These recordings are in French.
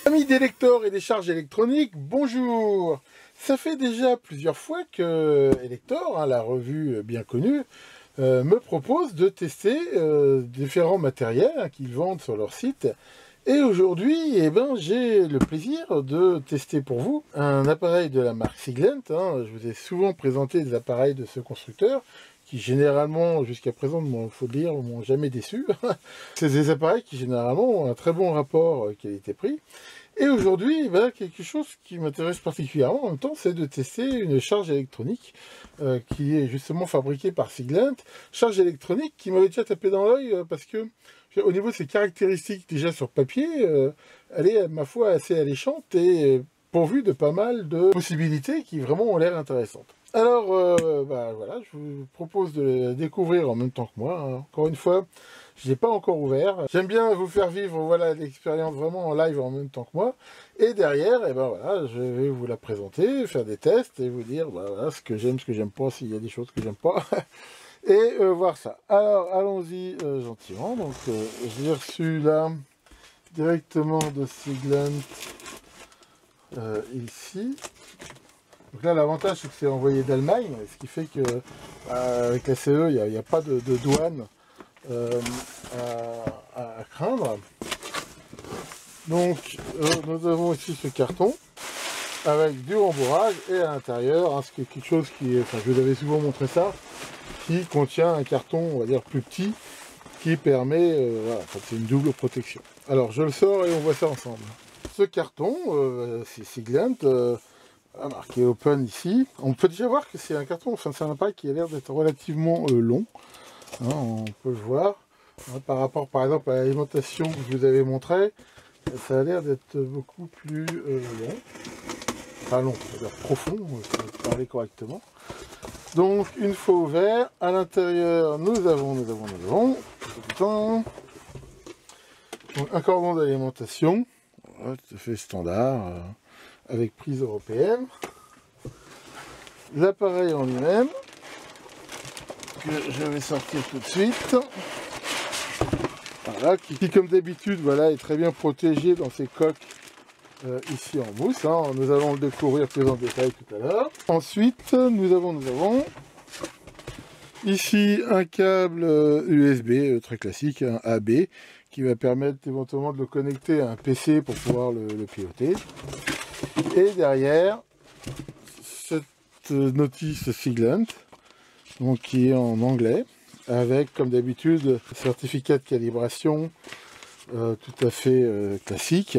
Amis des lecteurs et des charges électroniques, bonjour. Ça fait déjà plusieurs fois que Elector, la revue bien connue, me propose de tester différents matériels qu'ils vendent sur leur site. Et aujourd'hui, j'ai le plaisir de tester pour vous un appareil de la marque Siglent. Je vous ai souvent présenté des appareils de ce constructeur qui généralement, jusqu'à présent, il faut le dire, ne m'ont jamais déçu. C'est des appareils qui généralement ont un très bon rapport qualité-prix. Et aujourd'hui, quelque chose qui m'intéresse particulièrement en même temps, c'est de tester une charge électronique qui est justement fabriquée par Siglent. Charge électronique qui m'avait déjà tapé dans l'œil parce que au niveau de ses caractéristiques déjà sur papier, elle est, ma foi, assez alléchante et pourvue de pas mal de possibilités qui vraiment ont l'air intéressantes. Alors, voilà, je vous propose de la découvrir en même temps que moi. Encore une fois, je ne l'ai pas encore ouvert. J'aime bien vous faire vivre voilà, l'expérience vraiment en live en même temps que moi. Et derrière, voilà, je vais vous la présenter, faire des tests et vous dire voilà, ce que j'aime pas, s'il y a des choses que j'aime pas. Et voir ça. Alors, allons-y gentiment. Donc, je l'ai reçu là, directement de Siglent, ici. Donc là, l'avantage, c'est que c'est envoyé d'Allemagne, ce qui fait que avec la CE, il n'y a pas de douane à craindre. Donc, nous avons ici ce carton avec du rembourrage et à l'intérieur, c'est quelque chose qui est, enfin, je vous avais souvent montré ça, qui contient un carton, on va dire, plus petit, qui permet, voilà, c'est une double protection. Alors, je le sors et on voit ça ensemble. Ce carton, c'est Siglent, marqué Open ici. On peut déjà voir que c'est un carton, enfin c'est un appareil qui a l'air d'être relativement long. On peut le voir. Par rapport par exemple à l'alimentation que je vous avais montré, ça a l'air d'être beaucoup plus long. Enfin long, c'est-à-dire profond, pour parler correctement. Donc une fois ouvert, à l'intérieur nous avons donc, un cordon d'alimentation, voilà, tout à fait standard, avec prise européenne. L'appareil en lui-même, que je vais sortir tout de suite. Voilà, qui comme d'habitude voilà, est très bien protégé dans ses coques ici en mousse. Nous allons le découvrir plus en détail tout à l'heure. Ensuite, nous avons ici un câble USB très classique, un AB, qui va permettre éventuellement de le connecter à un PC pour pouvoir le piloter. Et derrière, cette notice Siglent, donc qui est en anglais, avec comme d'habitude certificat de calibration tout à fait classique.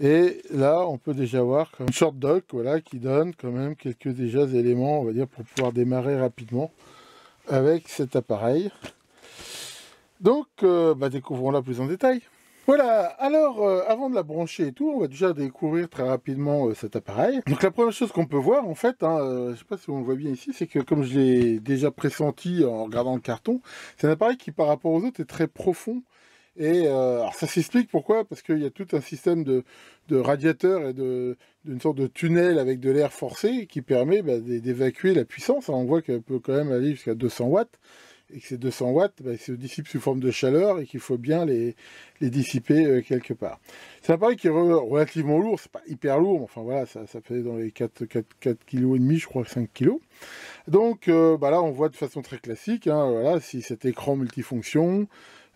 Et là, on peut déjà voir un short dock, voilà, qui donne quand même quelques déjà éléments, on va dire, pour pouvoir démarrer rapidement avec cet appareil. Donc, découvrons-la plus en détail. Voilà, alors avant de la brancher et tout, on va déjà découvrir très rapidement cet appareil. Donc la première chose qu'on peut voir en fait, je ne sais pas si on le voit bien ici, c'est que comme je l'ai déjà pressenti en regardant le carton, c'est un appareil qui par rapport aux autres est très profond. Et alors ça s'explique pourquoi, parce qu'il y a tout un système de radiateur et d'une sorte de tunnel avec de l'air forcé qui permet d'évacuer la puissance. On voit qu'elle peut quand même aller jusqu'à 200 watts. Et que ces 200 watts se dissipent sous forme de chaleur et qu'il faut bien les dissiper quelque part. C'est un appareil qui est relativement lourd, c'est pas hyper lourd, mais enfin voilà, ça fait dans les 4,5 kg, je crois, 5 kg. Donc là, on voit de façon très classique, voilà, si cet écran multifonction,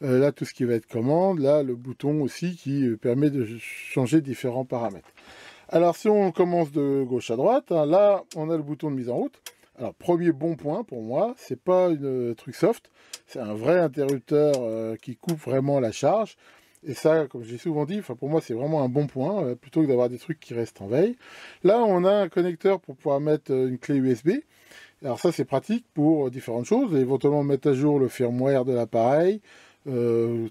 là, tout ce qui va être commande, là, le bouton aussi qui permet de changer différents paramètres. Alors, si on commence de gauche à droite, là, on a le bouton de mise en route. Alors, premier bon point pour moi, c'est pas un truc soft, c'est un vrai interrupteur qui coupe vraiment la charge. Et ça, comme j'ai souvent dit, pour moi, c'est vraiment un bon point, plutôt que d'avoir des trucs qui restent en veille. Là, on a un connecteur pour pouvoir mettre une clé USB. Alors ça, c'est pratique pour différentes choses, éventuellement mettre à jour le firmware de l'appareil,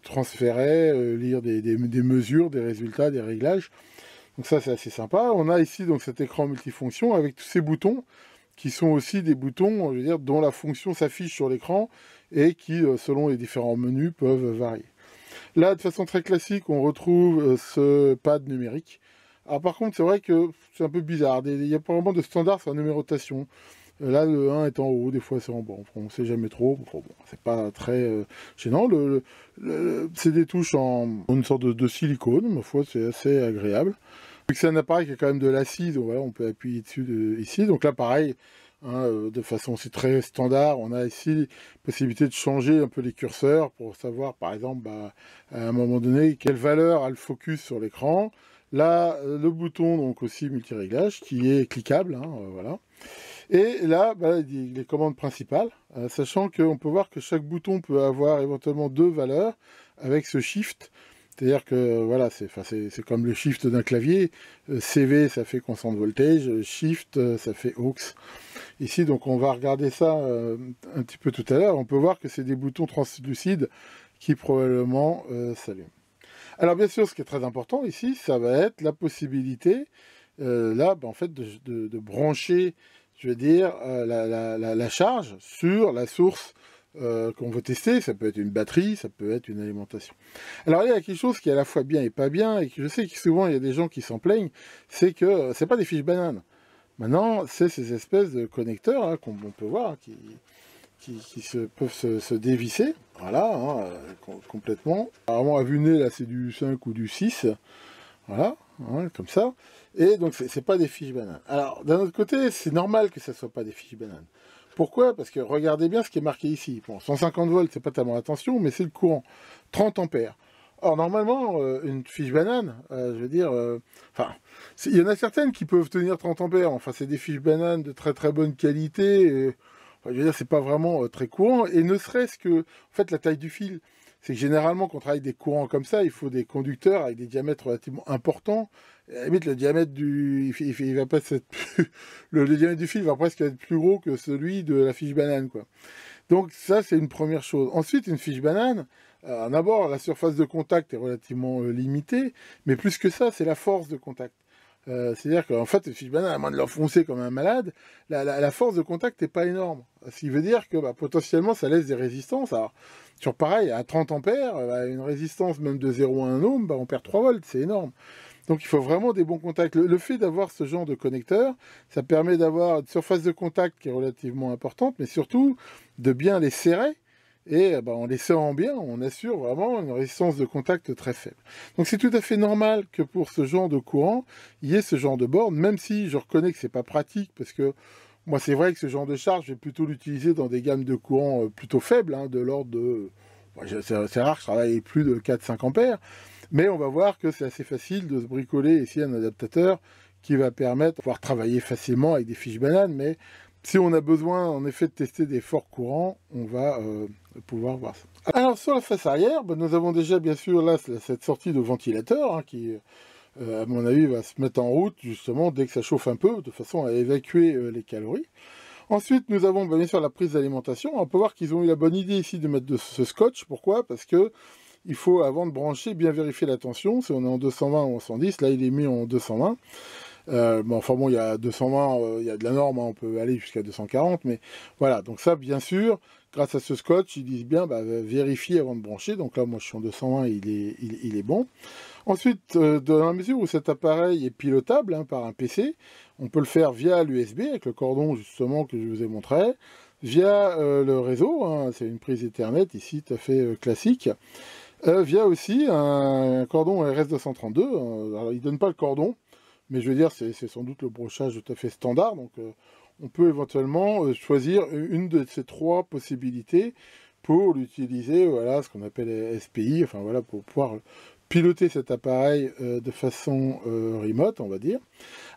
transférer, lire des mesures, des résultats, des réglages. Donc ça, c'est assez sympa. On a ici donc cet écran multifonction avec tous ces boutons, qui sont aussi des boutons, je veux dire, dont la fonction s'affiche sur l'écran et qui, selon les différents menus, peuvent varier. Là, de façon très classique, on retrouve ce pad numérique. Alors par contre, c'est vrai que c'est un peu bizarre. Il n'y a pas vraiment de standard sur la numérotation. Là, le 1 est en haut, des fois c'est en bas. Enfin, on ne sait jamais trop. Enfin, bon, c'est pas très gênant. C'est des touches en une sorte de silicone. Ma foi, c'est assez agréable. Vu que c'est un appareil qui a quand même de l'assise, donc voilà, on peut appuyer dessus ici. Donc là, pareil, hein, de façon c'est très standard. On a ici possibilité de changer un peu les curseurs pour savoir, par exemple, à un moment donné, quelle valeur a le focus sur l'écran. Là, le bouton, donc aussi multi-réglage, qui est cliquable, hein, voilà. Et là, les commandes principales, sachant qu'on peut voir que chaque bouton peut avoir éventuellement 2 valeurs avec ce shift. C'est-à-dire que voilà, c'est comme le shift d'un clavier. CV, ça fait constant voltage. Shift, ça fait aux. Ici, donc on va regarder ça un petit peu tout à l'heure. On peut voir que c'est des boutons translucides qui probablement s'allument. Alors bien sûr, ce qui est très important ici, ça va être la possibilité, là, en fait, de brancher, je veux dire, la charge sur la source qu'on veut tester. Ça peut être une batterie, ça peut être une alimentation. Alors il y a quelque chose qui est à la fois bien et pas bien, et que je sais que souvent il y a des gens qui s'en plaignent, c'est que c'est pas des fiches bananes. Maintenant, c'est ces espèces de connecteurs hein, qu'on peut voir, peuvent se dévisser, voilà, hein, complètement. Apparemment, à vue nez, là, c'est du 5 ou du 6, voilà, hein, comme ça. Et donc, c'est pas des fiches bananes. Alors, d'un autre côté, c'est normal que ça soit pas des fiches bananes. Pourquoi? Parce que regardez bien ce qui est marqué ici. Bon, 150 volts, c'est pas tellement attention, mais c'est le courant. 30 ampères. Or, normalement, une fiche banane, je veux dire, enfin, il y en a certaines qui peuvent tenir 30 ampères. Enfin, c'est des fiches bananes de très très bonne qualité. Enfin, je veux dire, c'est pas vraiment très courant. Et ne serait-ce que, en fait, la taille du fil. C'est que généralement, quand on travaille avec des courants comme ça, il faut des conducteurs avec des diamètres relativement importants. À la limite, le diamètre il va pas être le diamètre du fil va presque être plus gros que celui de la fiche banane, quoi. Donc ça, c'est une première chose. Ensuite, une fiche banane, d'abord, la surface de contact est relativement limitée, mais plus que ça, c'est la force de contact. C'est-à-dire qu'en fait, une fiche banane, à moins de l'enfoncer comme un malade, la force de contact n'est pas énorme. Ce qui veut dire que potentiellement, ça laisse des résistances. Alors, sur pareil, à 30 ampères, une résistance même de 0,1 ohm, on perd 3 volts, c'est énorme. Donc il faut vraiment des bons contacts. Le fait d'avoir ce genre de connecteur, ça permet d'avoir une surface de contact qui est relativement importante, mais surtout de bien les serrer. Et en les serrant bien, on assure vraiment une résistance de contact très faible. Donc c'est tout à fait normal que pour ce genre de courant, il y ait ce genre de borne, même si je reconnais que c'est pas pratique, parce que moi c'est vrai que ce genre de charge, je vais plutôt l'utiliser dans des gammes de courant plutôt faibles, hein, de l'ordre de... c'est rare que je travaille plus de 4-5 ampères, mais on va voir que c'est assez facile de se bricoler ici un adaptateur qui va permettre de pouvoir travailler facilement avec des fiches bananes, mais si on a besoin en effet de tester des forts courants, on va pouvoir voir ça. Alors sur la face arrière, nous avons déjà bien sûr là cette sortie de ventilateur hein, qui, à mon avis, va se mettre en route justement dès que ça chauffe un peu, de façon à évacuer les calories. Ensuite, nous avons bien sûr la prise d'alimentation. On peut voir qu'ils ont eu la bonne idée ici de mettre ce scotch. Pourquoi? Parce que il faut, avant de brancher, bien vérifier la tension. Si on est en 220 ou en 110, là il est mis en 220. Enfin bon, il y a 220, il y a de la norme, hein, on peut aller jusqu'à 240, mais voilà, donc ça, bien sûr, grâce à ce scotch, ils disent bien, vérifier avant de brancher, donc là, moi, je suis en 220, il est bon. Ensuite, dans la mesure où cet appareil est pilotable hein, par un PC, on peut le faire via l'USB, avec le cordon, justement, que je vous ai montré, via le réseau, hein, c'est une prise Ethernet, ici, tout à fait classique, via aussi un cordon RS232, alors il ne donne pas le cordon, mais je veux dire, c'est sans doute le brochage tout à fait standard. Donc, on peut éventuellement choisir une de ces 3 possibilités pour l'utiliser, voilà, ce qu'on appelle SPI, enfin voilà, pour pouvoir piloter cet appareil de façon remote, on va dire.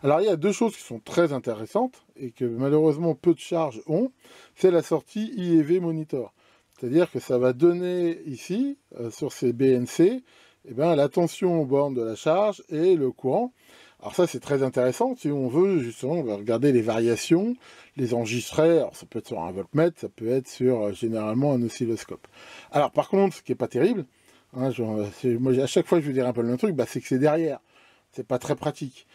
Alors, il y a 2 choses qui sont très intéressantes et que malheureusement peu de charges ont, c'est la sortie IEV Monitor. C'est-à-dire que ça va donner ici, sur ces BNC, la tension aux bornes de la charge et le courant. Alors ça, c'est très intéressant. Si on veut, justement, on va regarder les variations, les enregistrer. Alors ça peut être sur un voltmètre, ça peut être sur, généralement, un oscilloscope. Alors par contre, ce qui n'est pas terrible, hein, moi, à chaque fois que je veux dire un peu le même truc, c'est que c'est derrière. C'est pas très pratique.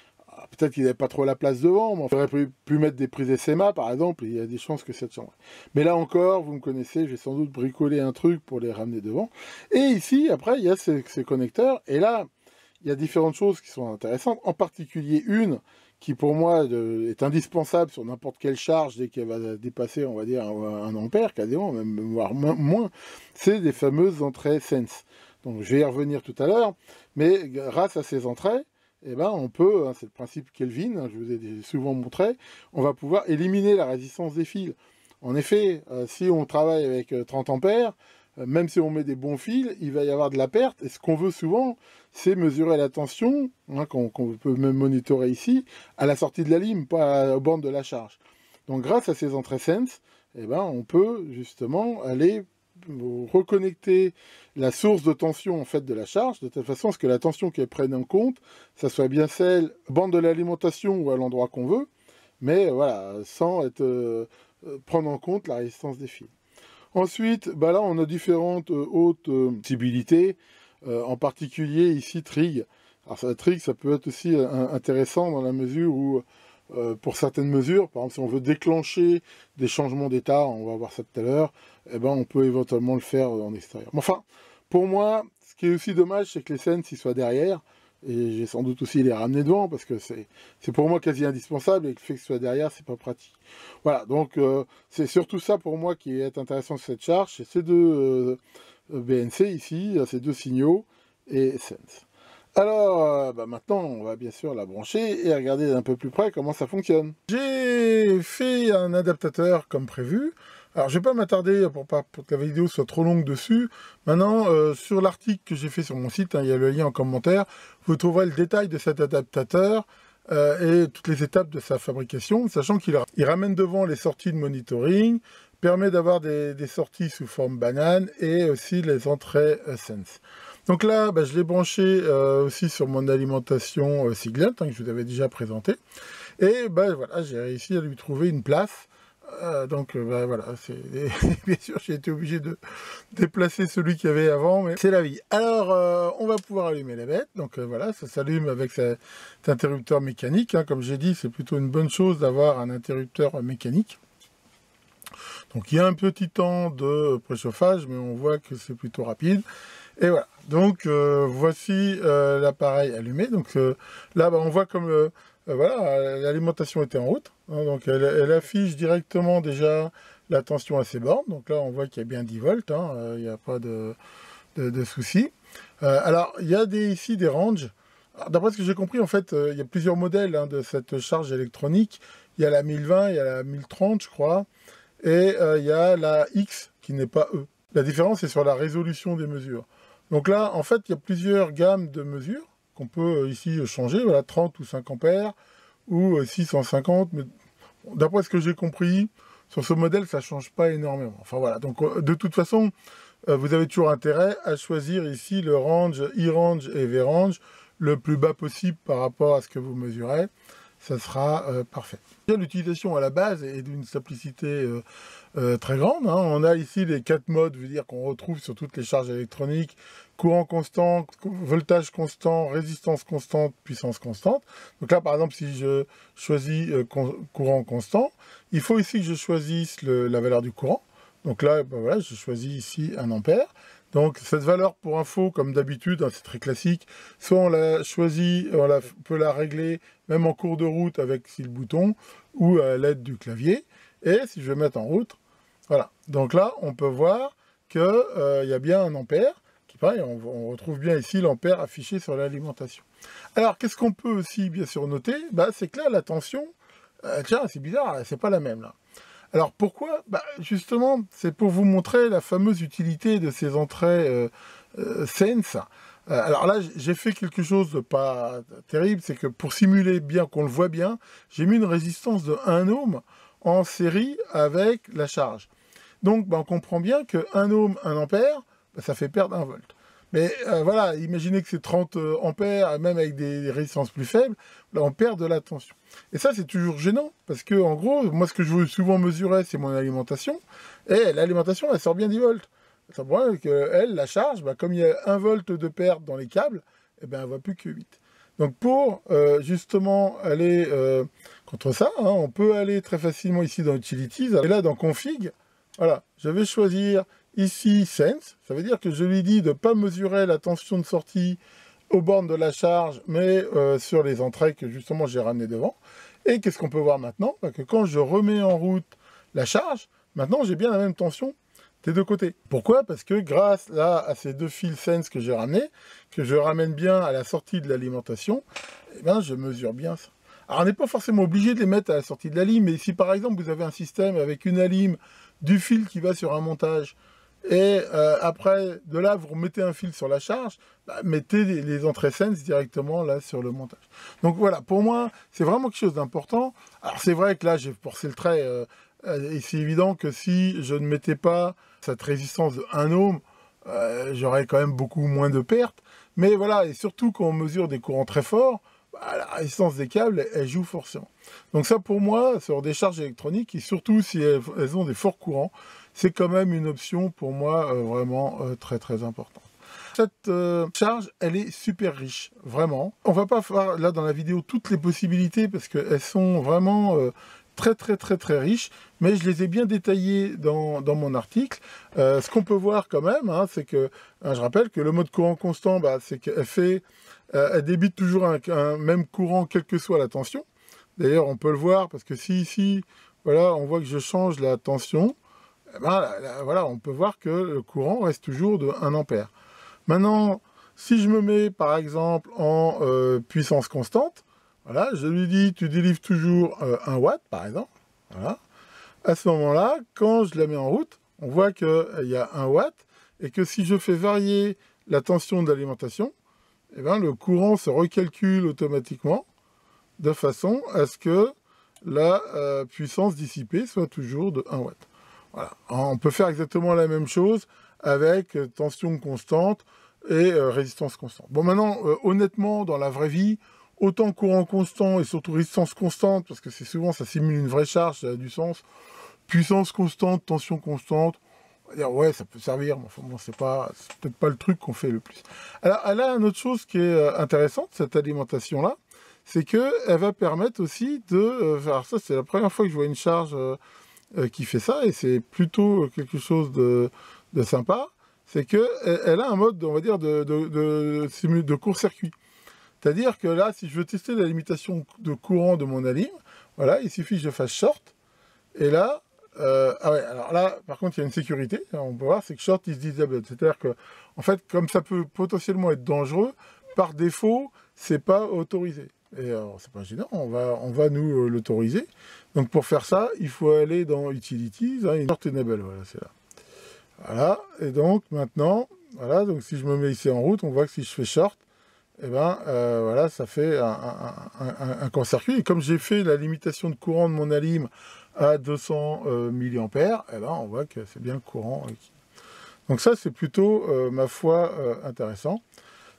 Peut-être qu'il n'avait pas trop la place devant, mais on aurait pu mettre des prises SMA, par exemple, et il y a des chances que ça change. Mais là encore, vous me connaissez, je vais sans doute bricoler un truc pour les ramener devant. Et ici, après, il y a ces connecteurs, et là, il y a différentes choses qui sont intéressantes, en particulier une qui pour moi est indispensable sur n'importe quelle charge dès qu'elle va dépasser, on va dire, 1 ampère, quasiment, même voire moins, c'est des fameuses entrées Sense. Donc je vais y revenir tout à l'heure, mais grâce à ces entrées, eh ben, on peut, hein, c'est le principe Kelvin, hein, je vous ai souvent montré, on va pouvoir éliminer la résistance des fils. En effet, si on travaille avec 30 ampères, même si on met des bons fils, il va y avoir de la perte. Et ce qu'on veut souvent, c'est mesurer la tension, hein, qu'on peut même monitorer ici, à la sortie de la lime, pas aux bornes de la charge. Donc grâce à ces entrées Sense, eh ben, on peut justement aller reconnecter la source de tension en fait de la charge, de telle façon à ce que la tension qui est prise en compte, ça soit bien celle bande de l'alimentation ou à l'endroit qu'on veut, mais voilà, sans prendre en compte la résistance des fils. Ensuite, bah là, on a différentes hautes possibilités, en particulier ici trig. Alors ça, trig, ça peut être aussi intéressant dans la mesure où, pour certaines mesures, par exemple si on veut déclencher des changements d'état, on va voir ça tout à l'heure, eh ben, on peut éventuellement le faire en extérieur. Mais enfin, pour moi, ce qui est aussi dommage, c'est que les Sense soient derrière, et j'ai sans doute aussi les ramener devant, parce que c'est pour moi quasi indispensable, et le fait que ce soit derrière, c'est pas pratique. Voilà, donc c'est surtout ça pour moi qui est intéressant sur cette charge, c'est ces deux BNC ici, ces deux signaux, et Sense. Alors, bah maintenant, on va bien sûr la brancher et regarder d'un peu plus près comment ça fonctionne. J'ai fait un adaptateur comme prévu. Alors, je ne vais pas m'attarder pour que la vidéo soit trop longue dessus. Maintenant, sur l'article que j'ai fait sur mon site, hein, il y a le lien en commentaire, vous trouverez le détail de cet adaptateur et toutes les étapes de sa fabrication, sachant qu'il ramène devant les sorties de monitoring, permet d'avoir des sorties sous forme banane et aussi les entrées Sense. Donc là, bah, je l'ai branché aussi sur mon alimentation Siglent, hein, que je vous avais déjà présenté. Et bah, voilà, j'ai réussi à lui trouver une place. Bah, voilà, bien sûr, j'ai été obligé de déplacer celui qu'il y avait avant, mais c'est la vie. Alors, on va pouvoir allumer la bête. Donc voilà, ça s'allume avec cet interrupteur mécanique. Hein. Comme j'ai dit, c'est plutôt une bonne chose d'avoir un interrupteur mécanique. Donc il y a un petit temps de préchauffage, mais on voit que c'est plutôt rapide. Et voilà, donc voici l'appareil allumé. Donc là, bah, on voit comme voilà, l'alimentation était en route. Hein, donc elle affiche directement déjà la tension à ses bornes. Donc là, on voit qu'il y a bien 10 volts, hein, il n'y a pas de souci. Alors, il y a ici des ranges. D'après ce que j'ai compris, en fait, il y a plusieurs modèles hein, de cette charge électronique. Il y a la 1020, il y a la 1030, je crois. Et il y a la X qui n'est pas E. La différence est sur la résolution des mesures. Donc là, en fait, il y a plusieurs gammes de mesures qu'on peut ici changer. Voilà, 30 ou 5 ampères ou 650. Mais d'après ce que j'ai compris, sur ce modèle, ça ne change pas énormément. Enfin voilà, donc de toute façon, vous avez toujours intérêt à choisir ici le range, E-range et V-range le plus bas possible par rapport à ce que vous mesurez. Ça sera parfait. L'utilisation à la base est d'une simplicité très grande. Hein. On a ici les 4 modes, je veux dire, qu'on retrouve sur toutes les charges électroniques. Courant constant, voltage constant, résistance constante, puissance constante. Donc là, par exemple, si je choisis courant constant, il faut ici que je choisisse la valeur du courant. Donc là, ben voilà, je choisis ici 1 ampère. Donc cette valeur, pour info, comme d'habitude, hein, c'est très classique, soit on la choisit, on peut la régler même en cours de route avec ici le bouton, ou à l'aide du clavier. Et si je vais mettre en route, voilà. Donc là, on peut voir qu'il y a bien 1 ampère, qui pareil, on retrouve bien ici l'ampère affiché sur l'alimentation. Alors, qu'est-ce qu'on peut aussi bien sûr noter? Bah, c'est que là, la tension, tiens, c'est bizarre, c'est pas la même là. Alors pourquoi? Bah, justement, c'est pour vous montrer la fameuse utilité de ces entrées Sense. Alors là, j'ai fait quelque chose de pas terrible, c'est que pour simuler bien, qu'on le voit bien, j'ai mis une résistance de 1 ohm en série avec la charge. Donc bah, on comprend bien que 1 ohm, 1 ampère, bah, ça fait perdre 1 volt. Mais voilà, imaginez que c'est 30 ampères, même avec des résistances plus faibles, là on perd de la tension. Et ça c'est toujours gênant, parce que en gros, moi ce que je veux souvent mesurer, c'est mon alimentation, et l'alimentation elle sort bien 10 volts. Ça veut dire qu'elle, la charge, bah, comme il y a 1 volt de perte dans les câbles, eh ben, elle ne va plus que 8. Donc pour justement aller contre ça, hein, on peut aller très facilement ici dans Utilities, et là dans Config, voilà, je vais choisir ici Sense, ça veut dire que je lui dis de ne pas mesurer la tension de sortie aux bornes de la charge, mais sur les entraits que justement j'ai ramené devant. Et qu'est-ce qu'on peut voir maintenant? Que quand je remets en route la charge, maintenant j'ai bien la même tension des deux côtés. Pourquoi? Parce que grâce là à ces deux fils Sense que j'ai ramenés, que je ramène bien à la sortie de l'alimentation, eh ben, je mesure bien ça. Alors on n'est pas forcément obligé de les mettre à la sortie de la lime, mais si par exemple vous avez un système avec une alime, du fil qui va sur un montage, et après de là vous remettez un fil sur la charge, bah, mettez les entrées Sense directement là sur le montage. Donc voilà, pour moi c'est vraiment quelque chose d'important. Alors c'est vrai que là j'ai forcé le trait, et c'est évident que si je ne mettais pas cette résistance de 1 ohm, j'aurais quand même beaucoup moins de pertes. Mais voilà, et surtout quand on mesure des courants très forts, bah, la résistance des câbles, elle joue forcément. Donc ça pour moi, sur des charges électroniques, et surtout si elles ont des forts courants, c'est quand même une option pour moi vraiment très très importante. Cette charge, elle est super riche, vraiment. On va pas faire là dans la vidéo toutes les possibilités parce qu'elles sont vraiment très riches, mais je les ai bien détaillées dans mon article. Ce qu'on peut voir quand même, hein, c'est que, je rappelle que le mode courant constant, bah, c'est qu'elle elle débite toujours un même courant quelle que soit la tension. D'ailleurs, on peut le voir parce que si ici, voilà, on voit que je change la tension, eh ben, là, voilà, on peut voir que le courant reste toujours de 1 ampère. Maintenant, si je me mets par exemple en puissance constante, voilà, je lui dis tu délivres toujours 1 watt par exemple. Voilà. À ce moment-là, quand je la mets en route, on voit qu'il y a 1 watt et que si je fais varier la tension d'alimentation, eh ben, le courant se recalcule automatiquement de façon à ce que la puissance dissipée soit toujours de 1 watt. Voilà. On peut faire exactement la même chose avec tension constante et résistance constante. Bon, maintenant, honnêtement, dans la vraie vie, autant courant constant et surtout résistance constante, parce que c'est souvent, ça simule une vraie charge, ça a du sens. Puissance constante, tension constante, on va dire, ouais, ça peut servir, mais enfin, bon, c'est peut-être pas le truc qu'on fait le plus. Alors, elle a une autre chose qui est intéressante, cette alimentation-là, c'est qu'elle va permettre aussi de faire ça. C'est la première fois que je vois une charge qui fait ça, et c'est plutôt quelque chose de sympa, c'est qu'elle a un mode, on va dire, de court-circuit. C'est-à-dire que là, si je veux tester la limitation de courant de mon alim, voilà, il suffit que je fasse short, et là, ah ouais, alors là, par contre, il y a une sécurité, on peut voir, c'est que short is disabled. C'est-à-dire que, en fait, comme ça peut potentiellement être dangereux, par défaut, c'est pas autorisé. Et alors, c'est pas gênant, on va nous l'autoriser. Donc pour faire ça, il faut aller dans Utilities, hein, Short Enable, voilà, c'est là. Voilà, et donc maintenant, voilà, donc si je me mets ici en route, on voit que si je fais short, eh ben, voilà, ça fait un court-circuit. Et comme j'ai fait la limitation de courant de mon alim à 200 mA, eh ben, on voit que c'est bien le courant. Donc ça, c'est plutôt, ma foi, intéressant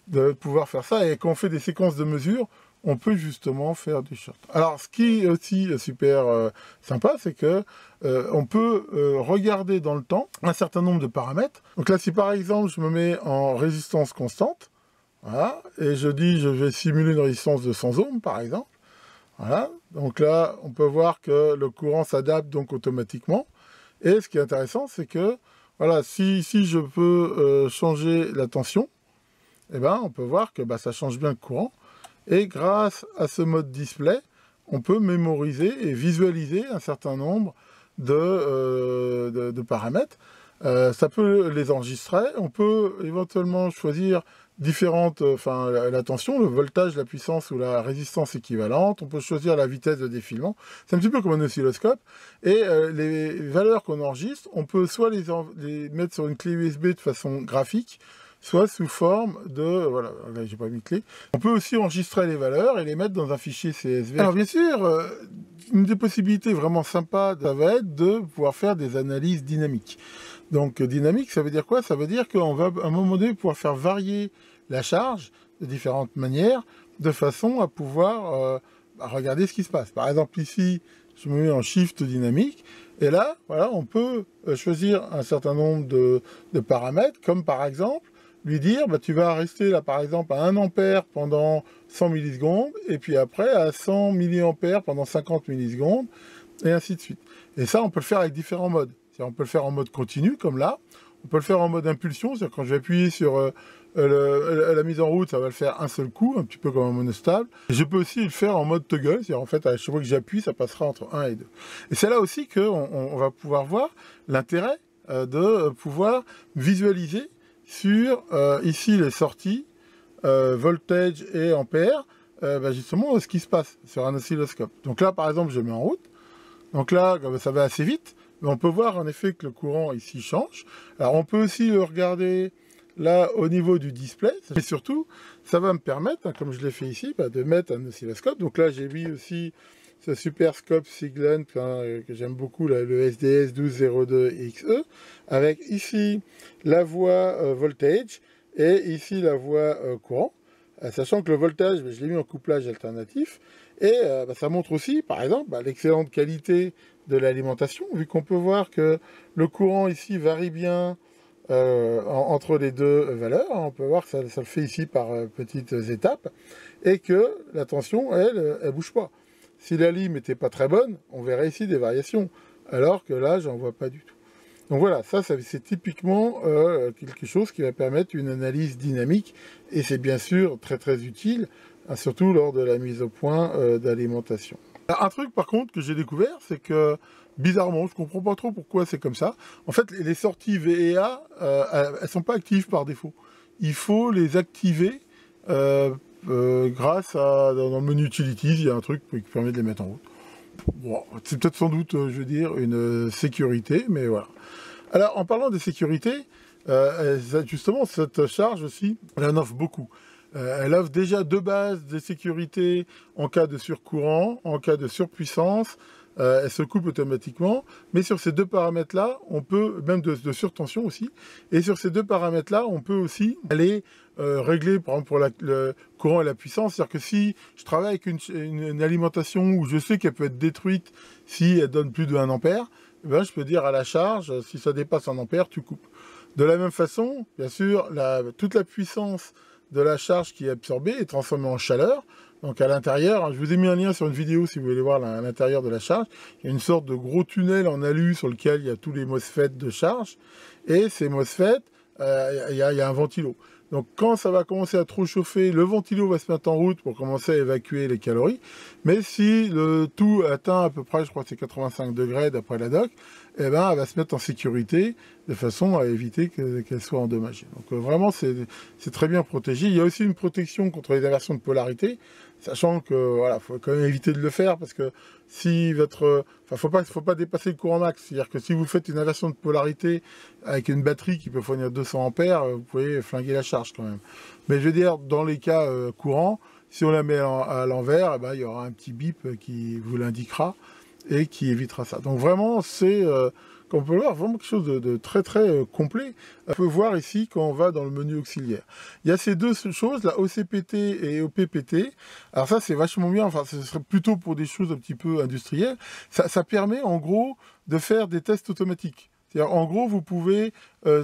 de pouvoir faire ça. Et quand on fait des séquences de mesure, on peut justement faire du short. Alors, ce qui est aussi super sympa, c'est que on peut regarder dans le temps un certain nombre de paramètres. Donc là, si par exemple, je me mets en résistance constante, voilà, et je dis je vais simuler une résistance de 100 ohms par exemple, voilà, donc là on peut voir que le courant s'adapte donc automatiquement, et ce qui est intéressant c'est que voilà, si je peux changer la tension, eh ben, on peut voir que bah, ça change bien le courant, et grâce à ce mode display, on peut mémoriser et visualiser un certain nombre de paramètres. Ça peut les enregistrer, on peut éventuellement choisir différentes, enfin la tension, le voltage, la puissance ou la résistance équivalente, on peut choisir la vitesse de défilement, c'est un petit peu comme un oscilloscope, et les valeurs qu'on enregistre, on peut soit les mettre sur une clé USB de façon graphique, soit sous forme de, voilà, là j'ai pas mis de clé, on peut aussi enregistrer les valeurs et les mettre dans un fichier CSV. Alors bien sûr, une des possibilités vraiment sympas, ça va être de pouvoir faire des analyses dynamiques. Donc dynamique, ça veut dire quoi? Ça veut dire qu'on va à un moment donné pouvoir faire varier la charge de différentes manières, de façon à pouvoir regarder ce qui se passe. Par exemple ici, je me mets en shift dynamique, et là, voilà, on peut choisir un certain nombre de paramètres, comme par exemple, lui dire, bah, tu vas rester là par exemple à 1 ampère pendant 100 millisecondes, et puis après à 100 milliampères pendant 50 millisecondes, et ainsi de suite. Et ça, on peut le faire avec différents modes. On peut le faire en mode continu, comme là. On peut le faire en mode impulsion, c'est-à-dire quand je vais appuyer sur la mise en route, ça va le faire un seul coup, un petit peu comme un monostable. Je peux aussi le faire en mode toggle, c'est-à-dire en fait, à chaque fois que j'appuie, ça passera entre 1 et 2. Et c'est là aussi qu'on va pouvoir voir l'intérêt de pouvoir visualiser sur ici les sorties, voltage et ampères, justement ce qui se passe sur un oscilloscope. Donc là, par exemple, je mets en route. Donc là, ça va assez vite, mais on peut voir en effet que le courant ici change. Alors on peut aussi le regarder là au niveau du display, et surtout, ça va me permettre, hein, comme je l'ai fait ici, de mettre un oscilloscope. Donc là, j'ai mis aussi ce super scope Siglent que j'aime beaucoup, là, le SDS 1202XE, avec ici la voie voltage et ici la voie courant, sachant que le voltage, je l'ai mis en couplage alternatif, et ça montre aussi, par exemple, l'excellente qualité de l'alimentation, vu qu'on peut voir que le courant ici varie bien entre les deux valeurs. On peut voir que ça le fait ici par petites étapes, et que la tension, elle bouge pas. Si la lime n'était pas très bonne, on verrait ici des variations, alors que là, j'en vois pas du tout. Donc voilà, ça c'est typiquement quelque chose qui va permettre une analyse dynamique, et c'est bien sûr très très utile, surtout lors de la mise au point d'alimentation. Un truc par contre que j'ai découvert, c'est que bizarrement, je comprends pas trop pourquoi c'est comme ça. En fait, les sorties VEA, elles sont pas actives par défaut. Il faut les activer grâce à, dans le menu Utilities, il y a un truc qui permet de les mettre en route. Bon, c'est peut-être sans doute, je veux dire, une sécurité, mais voilà. Alors, en parlant de sécurité, justement, cette charge aussi, elle en offre beaucoup. Elle offre déjà de base des sécurités en cas de surcourant, en cas de surpuissance, elle se coupe automatiquement, mais sur ces deux paramètres-là, on peut, même de surtension aussi, et sur ces deux paramètres-là, on peut aussi aller régler, par exemple, pour le courant et la puissance, c'est-à-dire que si je travaille avec une alimentation où je sais qu'elle peut être détruite si elle donne plus de 1 ampère, je peux dire à la charge, si ça dépasse 1 ampère, tu coupes. De la même façon, bien sûr, toute la puissance de la charge qui est absorbée est transformée en chaleur. Donc à l'intérieur, je vous ai mis un lien sur une vidéo si vous voulez voir à l'intérieur de la charge. Il y a une sorte de gros tunnel en alu sur lequel il y a tous les MOSFET de charge. Et ces MOSFET, il y a un ventilo. Donc quand ça va commencer à trop chauffer, le ventilo va se mettre en route pour commencer à évacuer les calories. Mais si le tout atteint à peu près, je crois que c'est 85 degrés d'après la doc, elle va se mettre en sécurité de façon à éviter qu'elle soit endommagée. Donc vraiment, c'est très bien protégé. Il y a aussi une protection contre les inversions de polarité, sachant que voilà, faut quand même éviter de le faire parce que si faut pas dépasser le courant max. C'est-à-dire que si vous faites une inversion de polarité avec une batterie qui peut fournir 200 ampères, vous pouvez flinguer la charge quand même. Mais je veux dire, dans les cas courants, si on la met à l'envers, il y aura un petit bip qui vous l'indiquera et qui évitera ça. Donc vraiment, c'est, comme on peut le voir, vraiment quelque chose de très très complet. On peut voir ici quand on va dans le menu auxiliaire. Il y a ces deux choses, la OCPT et OPPT. Alors ça, c'est vachement bien, enfin, ce serait plutôt pour des choses un petit peu industrielles. Ça permet en gros de faire des tests automatiques. C'est-à-dire, en gros, vous pouvez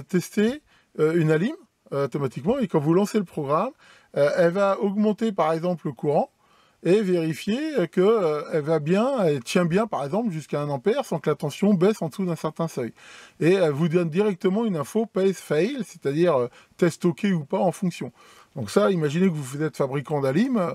tester une alim automatiquement, et quand vous lancez le programme, elle va augmenter par exemple le courant, et vérifier qu'elle va bien, elle tient bien par exemple jusqu'à 1 ampère sans que la tension baisse en dessous d'un certain seuil. Et elle vous donne directement une info pace fail, c'est-à-dire test OK ou pas en fonction. Donc ça, imaginez que vous êtes fabricant d'alim,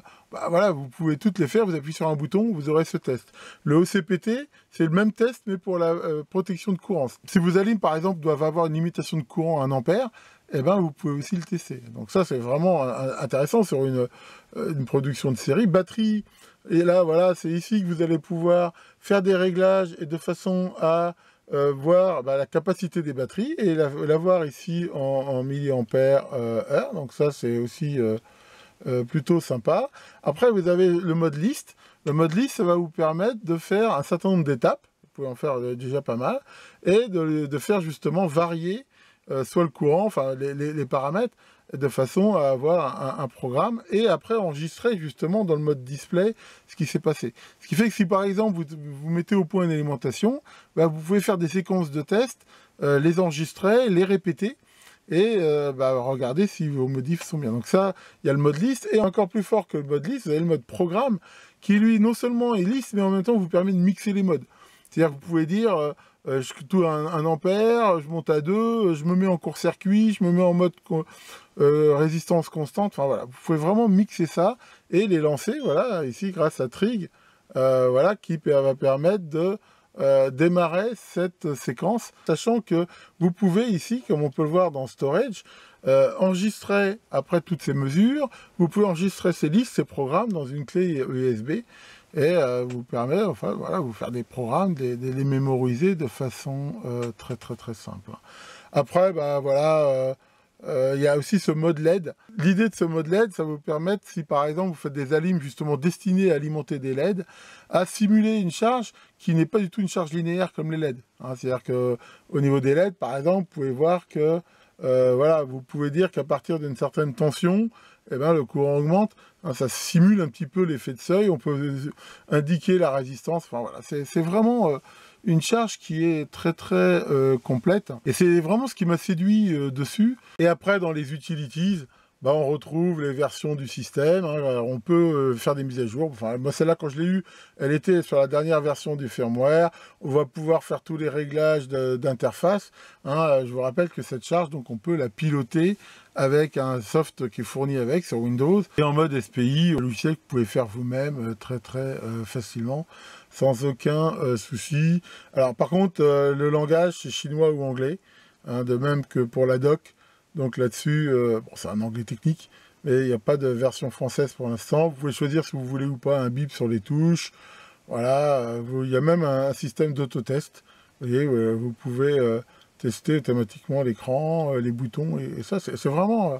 voilà, vous pouvez toutes les faire, vous appuyez sur un bouton, vous aurez ce test. Le OCPT, c'est le même test, mais pour la protection de courant. Si vos alims, par exemple, doivent avoir une limitation de courant à 1 ampère, vous pouvez aussi le tester. Donc ça, c'est vraiment intéressant sur une production de série. Batterie, et là, voilà, c'est ici que vous allez pouvoir faire des réglages et de façon à voir la capacité des batteries et la voir ici en milliampères heure. Donc ça, c'est aussi plutôt sympa. Après, vous avez le mode liste. Le mode liste, ça va vous permettre de faire un certain nombre d'étapes. Vous pouvez en faire déjà pas mal. Et de faire justement varier soit le courant, enfin les paramètres, de façon à avoir un programme et après enregistrer justement dans le mode display ce qui s'est passé. Ce qui fait que si par exemple vous mettez au point une alimentation, vous pouvez faire des séquences de tests, les enregistrer, les répéter et regarder si vos modifs sont bien. Donc ça, il y a le mode liste et encore plus fort que le mode liste, vous avez le mode programme qui lui non seulement est liste mais en même temps vous permet de mixer les modes. C'est-à-dire que vous pouvez dire tout 1 ampère, je monte à 2, je me mets en court-circuit, je me mets en mode résistance constante, enfin voilà, vous pouvez vraiment mixer ça et les lancer, voilà, ici grâce à Trig, voilà, qui va permettre de démarrer cette séquence, sachant que vous pouvez ici, comme on peut le voir dans Storage, enregistrer après toutes ces mesures, vous pouvez enregistrer ces listes, ces programmes dans une clé USB et vous permet, enfin voilà, vous faire des programmes, de les mémoriser de façon très simple. Après, bah voilà, il y a aussi ce mode LED. L'idée de ce mode LED, ça va vous permettre, si par exemple vous faites des alimes justement destinées à alimenter des LED, à simuler une charge qui n'est pas du tout une charge linéaire comme les LED. Hein. C'est-à-dire qu'au niveau des LED, par exemple, vous pouvez voir que voilà, vous pouvez dire qu'à partir d'une certaine tension, eh ben, le courant augmente. Hein, ça simule un petit peu l'effet de seuil. On peut indiquer la résistance. Enfin voilà, c'est vraiment une charge qui est très complète. Et c'est vraiment ce qui m'a séduit dessus. Et après, dans les utilities, bah, on retrouve les versions du système, hein, on peut faire des mises à jour. Enfin, moi, celle-là, quand je l'ai eue, elle était sur la dernière version du firmware. On va pouvoir faire tous les réglages d'interface. Hein. Je vous rappelle que cette charge, donc, on peut la piloter avec un soft qui est fourni avec sur Windows. Et en mode SPI, un logiciel que vous pouvez faire vous-même très facilement, sans aucun souci. Alors, par contre, le langage, c'est chinois ou anglais, hein, de même que pour la doc. Donc là-dessus, bon, c'est un anglais technique, mais il n'y a pas de version française pour l'instant. Vous pouvez choisir si vous voulez ou pas un bip sur les touches. Voilà, il y a même un système d'autotest. Vous voyez, vous pouvez tester automatiquement l'écran, les boutons, et ça, c'est vraiment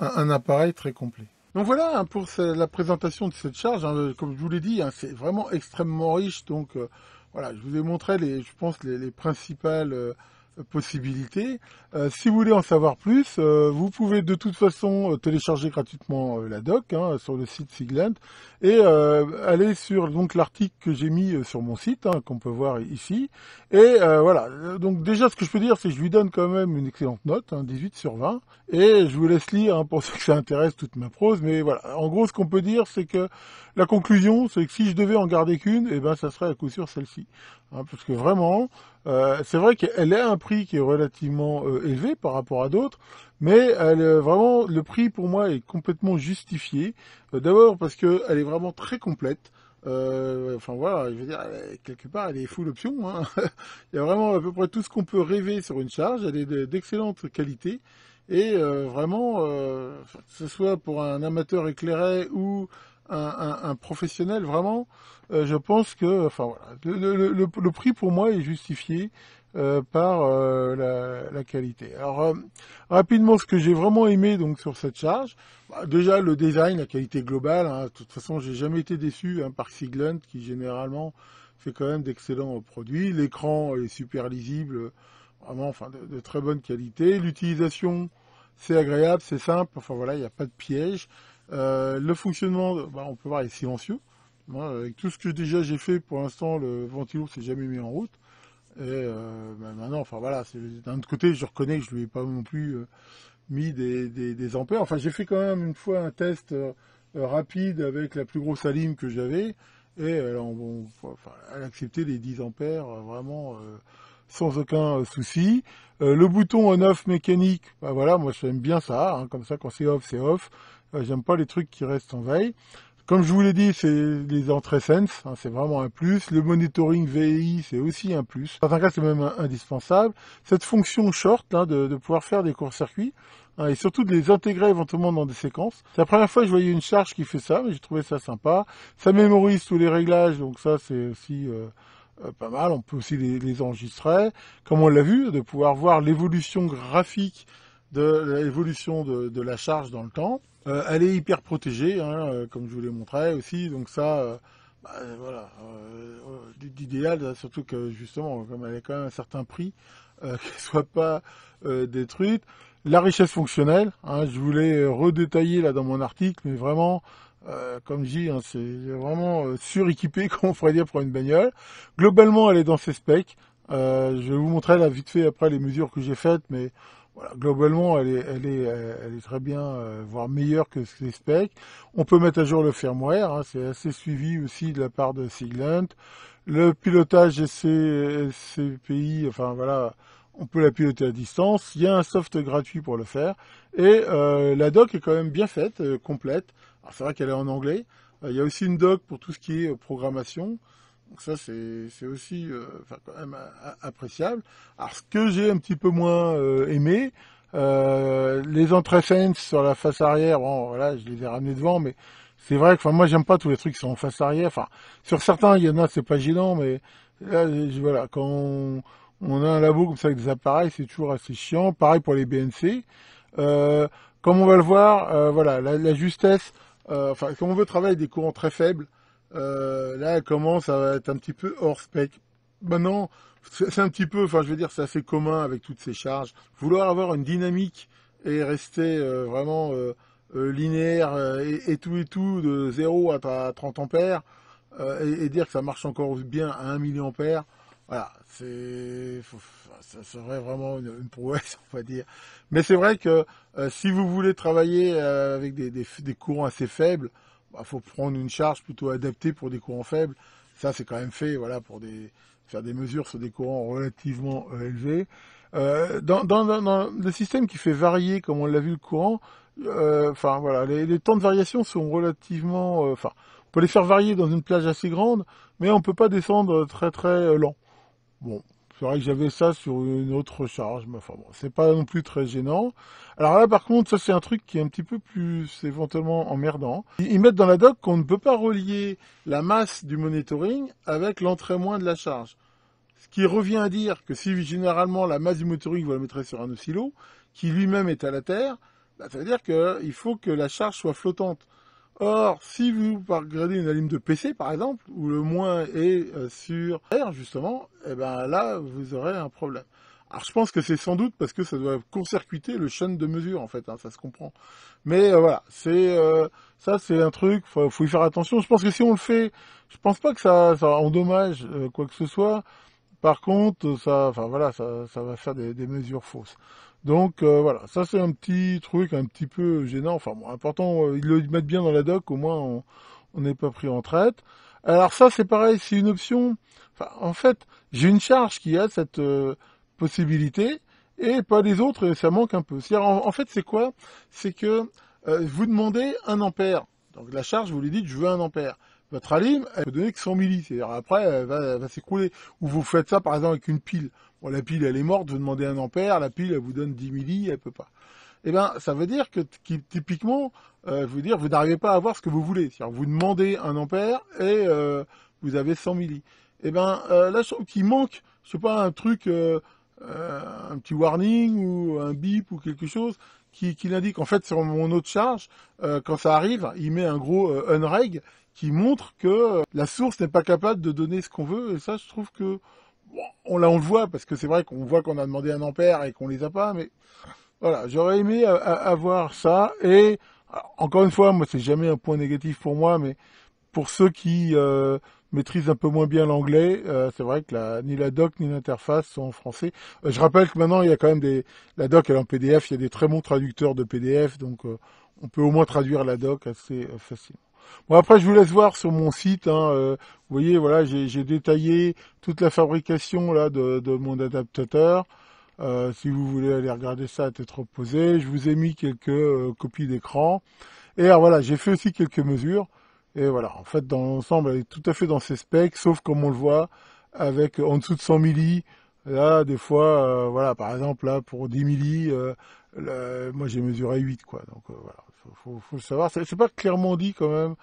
un appareil très complet. Donc voilà, hein, pour la présentation de cette charge, hein, comme je vous l'ai dit, hein, c'est vraiment extrêmement riche. Donc voilà, je vous ai montré, je pense, les principales possibilités. Si vous voulez en savoir plus, vous pouvez de toute façon télécharger gratuitement la doc hein, sur le site Siglent et aller sur donc l'article que j'ai mis sur mon site, hein, qu'on peut voir ici. Et voilà, donc déjà ce que je peux dire, c'est que je lui donne quand même une excellente note, hein, 18 sur 20. Et je vous laisse lire hein, pour ceux que ça intéresse toute ma prose. Mais voilà, en gros ce qu'on peut dire, c'est que la conclusion, c'est que si je devais en garder qu'une, eh ben ça serait à coup sûr celle-ci. Hein, parce que vraiment, c'est vrai qu'elle a un prix qui est relativement élevé par rapport à d'autres, mais vraiment le prix pour moi est complètement justifié. D'abord parce qu'elle est vraiment très complète. Enfin voilà, je veux dire, quelque part elle est full option. Hein. Il y a vraiment à peu près tout ce qu'on peut rêver sur une charge. Elle est d'excellente qualité. Et vraiment, que ce soit pour un amateur éclairé ou un professionnel, vraiment, je pense que, enfin voilà, le prix pour moi est justifié par la qualité. Alors rapidement, ce que j'ai vraiment aimé donc sur cette charge, bah, déjà le design, la qualité globale. Hein, de toute façon, j'ai jamais été déçu hein, par Siglent qui généralement fait quand même d'excellents produits. L'écran est super lisible. Vraiment, enfin, de très bonne qualité. L'utilisation, c'est agréable, c'est simple. Enfin voilà, il n'y a pas de piège. Le fonctionnement, bah, on peut voir, est silencieux. Moi, avec tout ce que déjà j'ai fait pour l'instant, le ventilo s'est jamais mis en route. Et bah, maintenant, enfin voilà, d'un autre côté, je reconnais que je lui ai pas non plus mis des ampères. Enfin, j'ai fait quand même une fois un test rapide avec la plus grosse alim que j'avais. Et elle a accepté les 10 ampères vraiment sans aucun souci. Le bouton on-off mécanique, bah voilà, moi j'aime bien ça, hein, comme ça quand c'est off, c'est off. J'aime pas les trucs qui restent en veille. Comme je vous l'ai dit, c'est les entrées Sense, hein, c'est vraiment un plus. Le monitoring VI, c'est aussi un plus. Dans certains cas, c'est même indispensable. Cette fonction short, hein, de pouvoir faire des courts-circuits, hein, et surtout de les intégrer éventuellement dans des séquences. C'est la première fois que je voyais une charge qui fait ça, mais j'ai trouvé ça sympa. Ça mémorise tous les réglages, donc ça c'est aussi pas mal. On peut aussi les enregistrer. Comme on l'a vu, de pouvoir voir l'évolution graphique de l'évolution de la charge dans le temps. Elle est hyper protégée, hein, comme je vous l'ai montré aussi, donc ça, bah, voilà, d'idéal, surtout que justement, comme elle a quand même un certain prix, qu'elle soit pas détruite. La richesse fonctionnelle, hein, je voulais redétailler là dans mon article, mais vraiment, comme je dis, hein, c'est vraiment suréquipé, comme on pourrait dire pour une bagnole. Globalement, elle est dans ses specs. Je vais vous montrer là vite fait après les mesures que j'ai faites, mais voilà, globalement, elle est très bien, voire meilleure que les specs. On peut mettre à jour le firmware, hein, c'est assez suivi aussi de la part de Siglent. Le pilotage SCPI, enfin voilà, on peut la piloter à distance, il y a un soft gratuit pour le faire, et la dock est quand même bien faite, complète. Alors c'est vrai qu'elle est en anglais, il y a aussi une dock pour tout ce qui est programmation, donc ça c'est aussi quand même appréciable. Alors ce que j'ai un petit peu moins aimé, les entresense sur la face arrière, bon voilà, je les ai ramenés devant, mais c'est vrai que moi j'aime pas tous les trucs qui sont en face arrière. Enfin, sur certains il y en a c'est pas gênant, mais là voilà, quand on a un labo comme ça avec des appareils, c'est toujours assez chiant. Pareil pour les BNC. Comme on va le voir, voilà, la justesse, enfin, comme on veut travailler avec des courants très faibles, là, elle commence à être un petit peu hors spec. Maintenant, c'est un petit peu, enfin, je veux dire, c'est assez commun avec toutes ces charges. Vouloir avoir une dynamique et rester vraiment linéaire et tout de 0 à 30 ampères et dire que ça marche encore bien à 1 milliampère, voilà, ça serait vraiment une prouesse, on va dire. Mais c'est vrai que si vous voulez travailler avec des courants assez faibles, bah, faut prendre une charge plutôt adaptée pour des courants faibles. Ça, c'est quand même fait, voilà, pour faire des mesures sur des courants relativement élevés. Dans le système qui fait varier, comme on l'a vu, le courant, enfin voilà, les temps de variation sont relativement, enfin, on peut les faire varier dans une plage assez grande, mais on peut pas descendre très très lent. Bon, c'est vrai que j'avais ça sur une autre charge, mais enfin bon, c'est pas non plus très gênant. Alors là, par contre, ça c'est un truc qui est un petit peu plus éventuellement emmerdant. Ils mettent dans la doc qu'on ne peut pas relier la masse du monitoring avec l'entrée-moins de la charge. Ce qui revient à dire que si généralement la masse du monitoring, vous la mettrez sur un oscillo, qui lui-même est à la Terre, bah, ça veut dire qu'il faut que la charge soit flottante. Or, si vous regardez une alim de PC, par exemple, où le moins est sur R, justement, eh ben là, vous aurez un problème. Alors, je pense que c'est sans doute parce que ça doit court-circuiter le shunt de mesure, en fait, hein, ça se comprend. Mais voilà, ça, c'est un truc, faut y faire attention. Je pense que si on le fait, je pense pas que ça endommage quoi que ce soit. Par contre, enfin voilà, ça va faire des mesures fausses. Donc voilà, ça c'est un petit truc un petit peu gênant. Enfin bon, important, ils le mettent bien dans la doc, au moins on n'est pas pris en traite. Alors ça c'est pareil, c'est une option. Enfin, en fait, j'ai une charge qui a cette possibilité et pas les autres, et ça manque un peu. C'est-à-dire, en fait, c'est quoi? C'est que vous demandez 1 ampère. Donc la charge, vous lui dites, je veux 1 ampère. Votre alim, elle peut donner que 100 milli. C'est-à-dire après, elle va s'écrouler. Ou vous faites ça, par exemple, avec une pile. Bon, la pile, elle est morte, vous demandez 1 ampère, la pile, elle vous donne 10 milli, elle peut pas. Eh ben, ça veut dire que, typiquement, vous n'arrivez pas à avoir ce que vous voulez. C'est-à-dire, vous demandez 1 ampère et vous avez 100 milli. Eh ben, là, je trouve qu'il manque, je sais pas, un truc, un petit warning ou un bip ou quelque chose qui l'indique. En fait, sur mon autre charge, quand ça arrive, il met un gros unreg qui montre que la source n'est pas capable de donner ce qu'on veut. Et ça, je trouve que bon, on le voit parce que c'est vrai qu'on voit qu'on a demandé 1 ampère et qu'on les a pas. Mais voilà, j'aurais aimé avoir ça. Et encore une fois, moi, c'est jamais un point négatif pour moi, mais pour ceux qui maîtrisent un peu moins bien l'anglais, c'est vrai que ni la doc ni l'interface sont en français. Je rappelle que maintenant, il y a quand même la doc elle est en PDF, il y a des très bons traducteurs de PDF, donc on peut au moins traduire la doc assez facilement. Bon, après, je vous laisse voir sur mon site. Hein, vous voyez, voilà, j'ai détaillé toute la fabrication là de mon adaptateur. Si vous voulez aller regarder ça à tête reposée, je vous ai mis quelques copies d'écran. Et alors voilà, j'ai fait aussi quelques mesures. Et voilà, en fait, dans l'ensemble, elle est tout à fait dans ses specs, sauf comme on le voit, avec en dessous de 100 milli. Là, des fois, voilà, par exemple, là, pour 10 milli, moi j'ai mesuré 8, quoi. Donc voilà, faut le savoir. C'est pas clairement dit quand même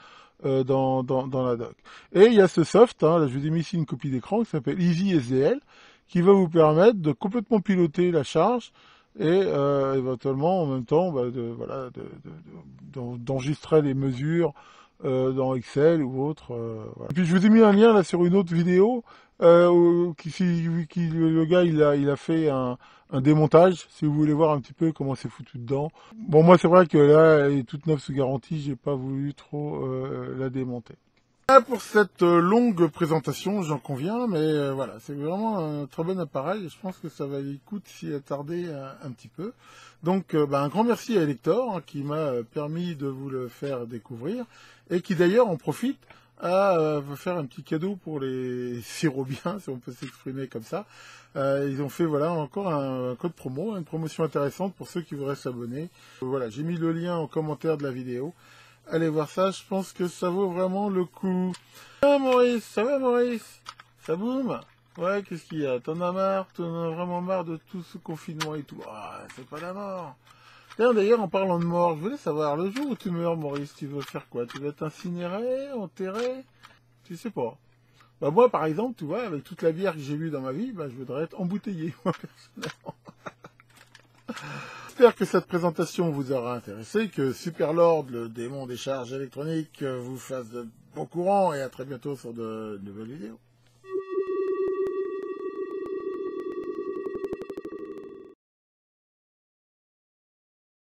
dans la doc. Et il y a ce soft, hein, là, je vous ai mis ici une copie d'écran qui s'appelle Easy SDL, qui va vous permettre de complètement piloter la charge et éventuellement en même temps d'enregistrer les mesures dans Excel ou autre. Voilà. Et puis je vous ai mis un lien là sur une autre vidéo le gars il a fait un démontage si vous voulez voir un petit peu comment c'est foutu dedans. Bon moi c'est vrai que là elle est toute neuve sous garantie, j'ai pas voulu trop la démonter. Pour cette longue présentation, j'en conviens, mais voilà, c'est vraiment un très bon appareil et je pense que ça va y coûter s'y attarder un petit peu. Donc un grand merci à Elector hein, qui m'a permis de vous le faire découvrir et qui d'ailleurs en profite à faire un petit cadeau pour les sirobiens, si on peut s'exprimer comme ça. Ils ont fait voilà encore un code promo, une promotion intéressante pour ceux qui voudraient s'abonner. Voilà, j'ai mis le lien en commentaire de la vidéo. Allez voir ça, je pense que ça vaut vraiment le coup. Ah Maurice, ça va Maurice? Ça boum? Ouais, qu'est-ce qu'il y a? T'en as marre? T'en as vraiment marre de tout ce confinement et tout? Ah, c'est pas la mort. Tiens, d'ailleurs, en parlant de mort, je voulais savoir, le jour où tu meurs, Maurice, tu veux faire quoi? Tu veux être incinéré, enterré? Tu sais pas. Bah moi, par exemple, tu vois, avec toute la bière que j'ai bu dans ma vie, bah, je voudrais être embouteillé, moi, personnellement. J'espère que cette présentation vous aura intéressé, que Superlord, le démon des charges électroniques, vous fasse de bons courants, et à très bientôt sur de nouvelles vidéos.